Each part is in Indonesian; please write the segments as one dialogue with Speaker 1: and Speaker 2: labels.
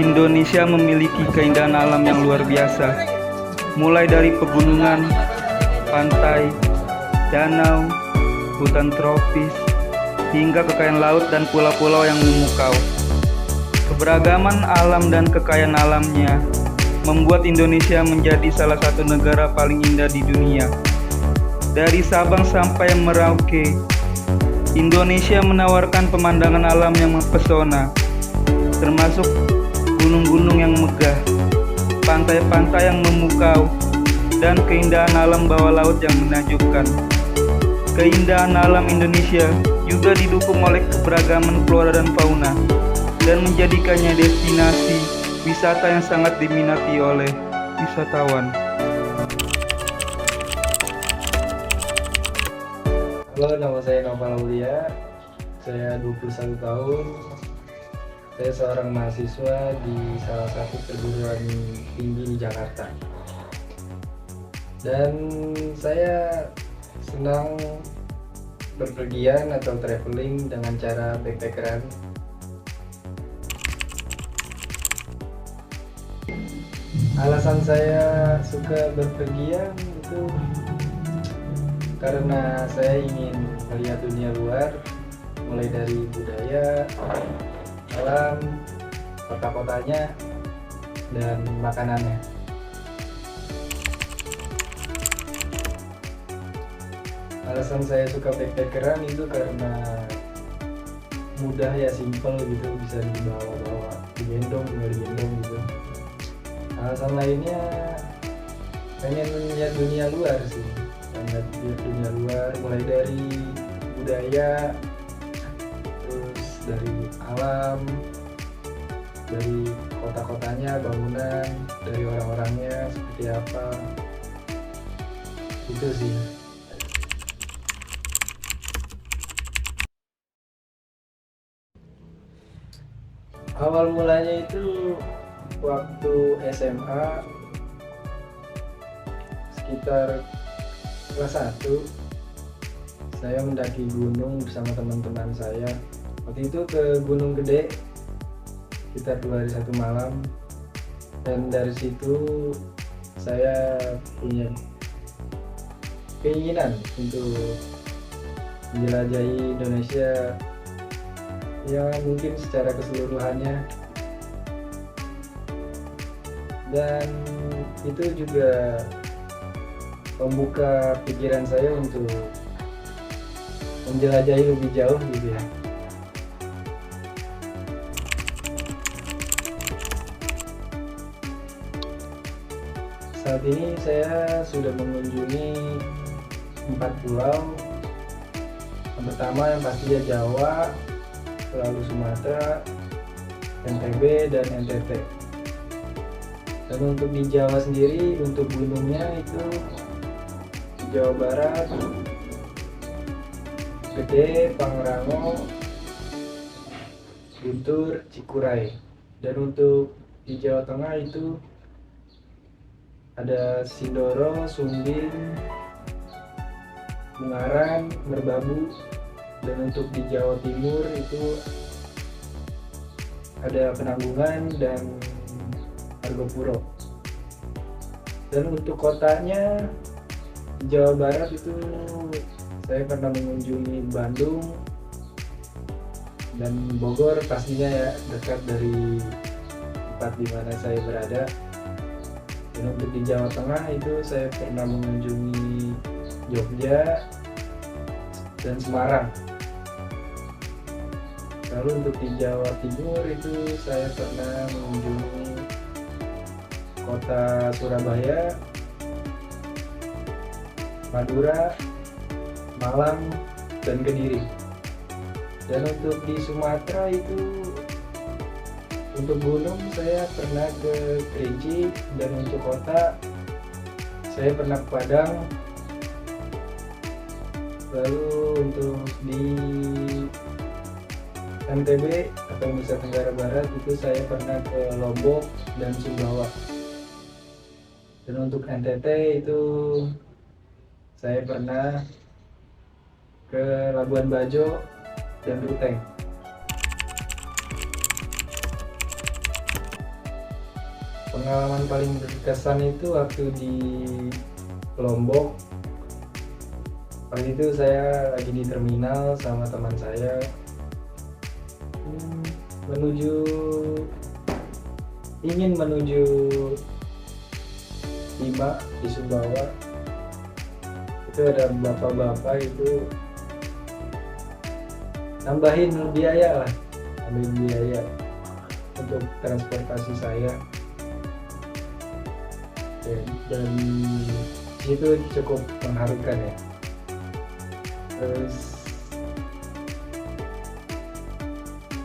Speaker 1: Indonesia memiliki keindahan alam yang luar biasa, mulai dari pegunungan, pantai, danau, hutan tropis, hingga kekayaan laut dan pulau-pulau yang memukau. Keberagaman alam dan kekayaan alamnya membuat Indonesia menjadi salah satu negara paling indah di dunia. Dari Sabang sampai Merauke, Indonesia menawarkan pemandangan alam yang mempesona, termasuk gunung-gunung yang megah, pantai-pantai yang memukau, dan keindahan alam bawah laut yang menakjubkan. Keindahan alam Indonesia juga didukung oleh keberagaman flora dan fauna, dan menjadikannya destinasi wisata yang sangat diminati oleh wisatawan.
Speaker 2: Halo, nama saya Nova Laulia. Saya 21 tahun. Saya seorang mahasiswa di salah satu perguruan tinggi di Jakarta. Dan saya senang berpergian atau traveling dengan cara backpackeran. Alasan saya suka berpergian itu karena saya ingin melihat dunia luar, mulai dari budaya, alam, kota-kotanya, dan makanannya. Alasan saya suka backpackeran itu karena mudah ya, simple gitu, bisa dibawa-bawa, digendong, tinggal digendong gitu. Alasan lainnya pengen melihat dunia luar sih, pengen lihat dunia luar, mulai dari budaya, terus dari alam, dari kota-kotanya, bangunan, dari orang-orangnya seperti apa, itu sih. Awal mulanya itu waktu SMA, sekitar kelas 1, saya mendaki gunung bersama teman-teman saya. Waktu itu ke Gunung Gede, kita 2 hari 1 malam. Dan dari situ saya punya keinginan untuk menjelajahi Indonesia, ya mungkin secara keseluruhannya. Dan itu juga membuka pikiran saya untuk menjelajahi lebih jauh gitu ya. Saat ini saya sudah mengunjungi 4 pulau. Yang pertama yang pastinya Jawa, lalu Sumatera, NTB, dan NTT. Dan untuk di Jawa sendiri, untuk gunungnya itu di Jawa Barat, Gede, Pangrango, Guntur, Cikuray. Dan untuk di Jawa Tengah itu ada Sindoro, Sumbing, Ungaran, Merbabu. Dan untuk di Jawa Timur itu ada Penanggungan dan Argopuro. Dan untuk kotanya di Jawa Barat itu saya pernah mengunjungi Bandung dan Bogor, pastinya ya, dekat dari tempat di mana saya berada. Dan untuk di Jawa Tengah itu saya pernah mengunjungi Jogja dan Semarang. Lalu untuk di Jawa Timur itu saya pernah mengunjungi kota Surabaya, Madura, Malang, dan Kediri. Dan untuk di Sumatera itu, untuk gunung saya pernah ke Kerinci, dan untuk kota saya pernah ke Padang. Lalu untuk di NTB atau Nusa Tenggara Barat itu saya pernah ke Lombok dan Sumbawa. Dan untuk NTT itu saya pernah ke Labuan Bajo dan Ruteng. Pengalaman paling berkesan itu waktu di Lombok. Waktu itu saya lagi di terminal sama teman saya, ingin menuju Bima di Sumbawa. Itu ada bapak-bapak itu nambahin biaya untuk transportasi saya, dan itu cukup mengharukan ya. Terus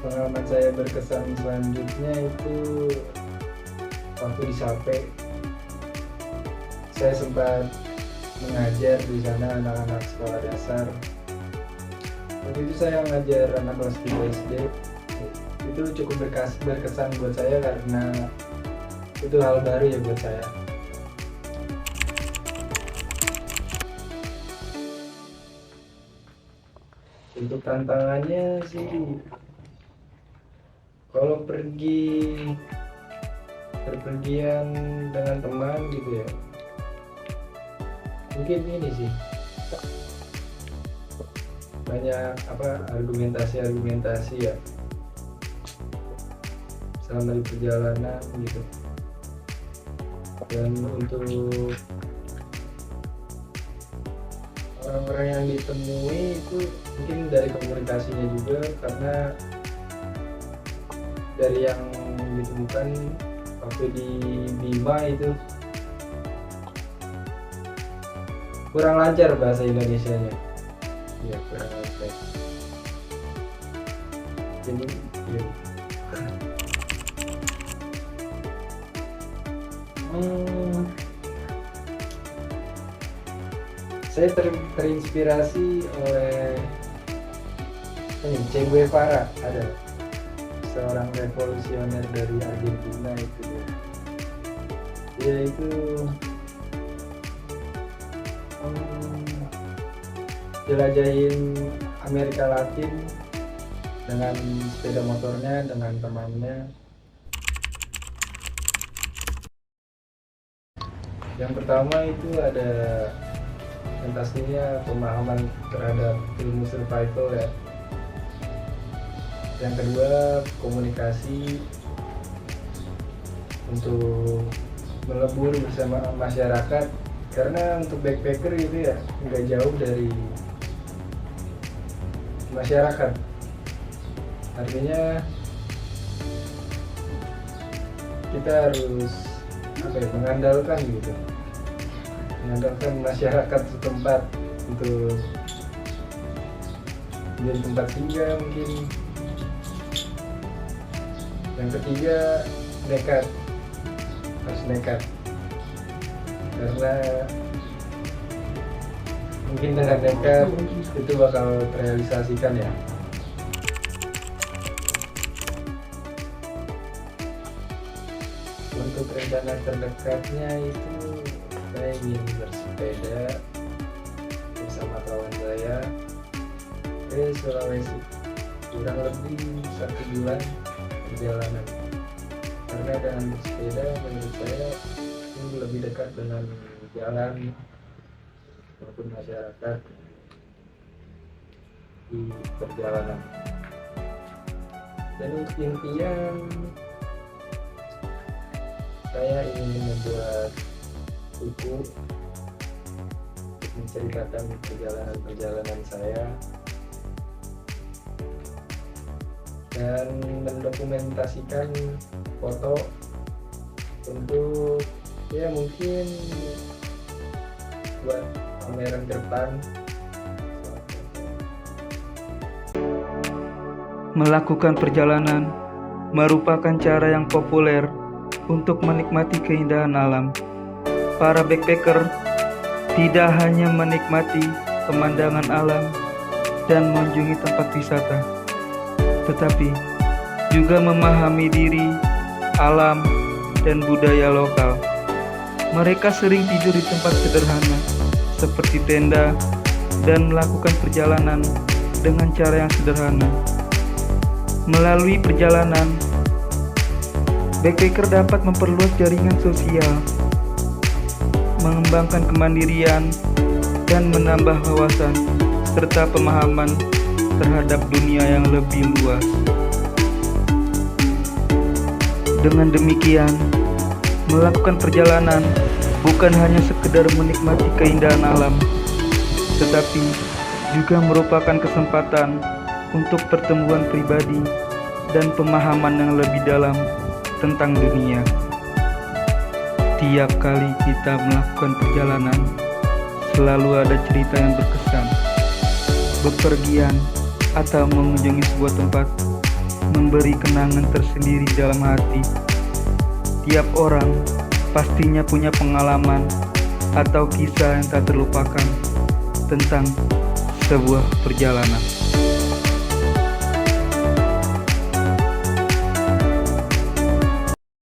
Speaker 2: pengalaman saya berkesan selanjutnya itu waktu di Sape. Saya sempat mengajar di sana anak-anak sekolah dasar. Waktu itu saya mengajar anak kelas 3 SD. Itu cukup berkesan buat saya karena itu hal baru ya buat saya. Untuk tantangannya sih, kalau berpergian dengan teman gitu ya, mungkin ini sih banyak argumentasi ya selama di perjalanan gitu. Dan untuk orang-orang yang ditemui itu mungkin dari komunikasinya juga, karena dari yang ditemukan waktu di Bima itu kurang lancar bahasa Indonesianya. Ya, kurang lancar. Jadi ya. Saya terinspirasi oleh Che Guevara, ada seorang revolusioner dari Argentina itu. Dia itu jelajahin Amerika Latin dengan sepeda motornya dengan temannya. Yang pertama itu ada yang pastinya pemahaman terhadap ilmu survival ya. Yang kedua komunikasi untuk melebur bersama masyarakat, karena untuk backpacker itu ya nggak jauh dari masyarakat. Artinya kita harus mengandalkan masyarakat setempat untuk menjadi tempat tinggal mungkin. Yang ketiga harus nekat, karena mungkin dengan nekat itu bakal terrealisasikan ya. Untuk rencana terdekatnya itu saya ingin bersepeda bersama kawan saya ke Sulawesi, kurang lebih 1 bulan perjalanan. Karena dengan bersepeda menurut saya itu lebih dekat dengan jalan maupun masyarakat di perjalanan. Dan intinya saya ingin membuat buku untuk menceritakan perjalanan saya dan mendokumentasikan foto untuk ya mungkin buat pameran ke depan.
Speaker 1: Melakukan perjalanan merupakan cara yang populer untuk menikmati keindahan alam. Para backpacker tidak hanya menikmati pemandangan alam dan mengunjungi tempat wisata, tetapi juga memahami diri, alam, dan budaya lokal. Mereka sering tidur di tempat sederhana seperti tenda dan melakukan perjalanan dengan cara yang sederhana. Melalui perjalanan, Backpacker dapat memperluas jaringan sosial, mengembangkan kemandirian, dan menambah wawasan serta pemahaman terhadap dunia yang lebih luas. Dengan demikian, melakukan perjalanan bukan hanya sekedar menikmati keindahan alam, tetapi juga merupakan kesempatan untuk pertemuan pribadi dan pemahaman yang lebih dalam tentang dunia. Tiap kali kita melakukan perjalanan, selalu ada cerita yang berkesan. Bepergian atau mengunjungi sebuah tempat memberi kenangan tersendiri dalam hati. Tiap orang pastinya punya pengalaman atau kisah yang tak terlupakan tentang sebuah perjalanan.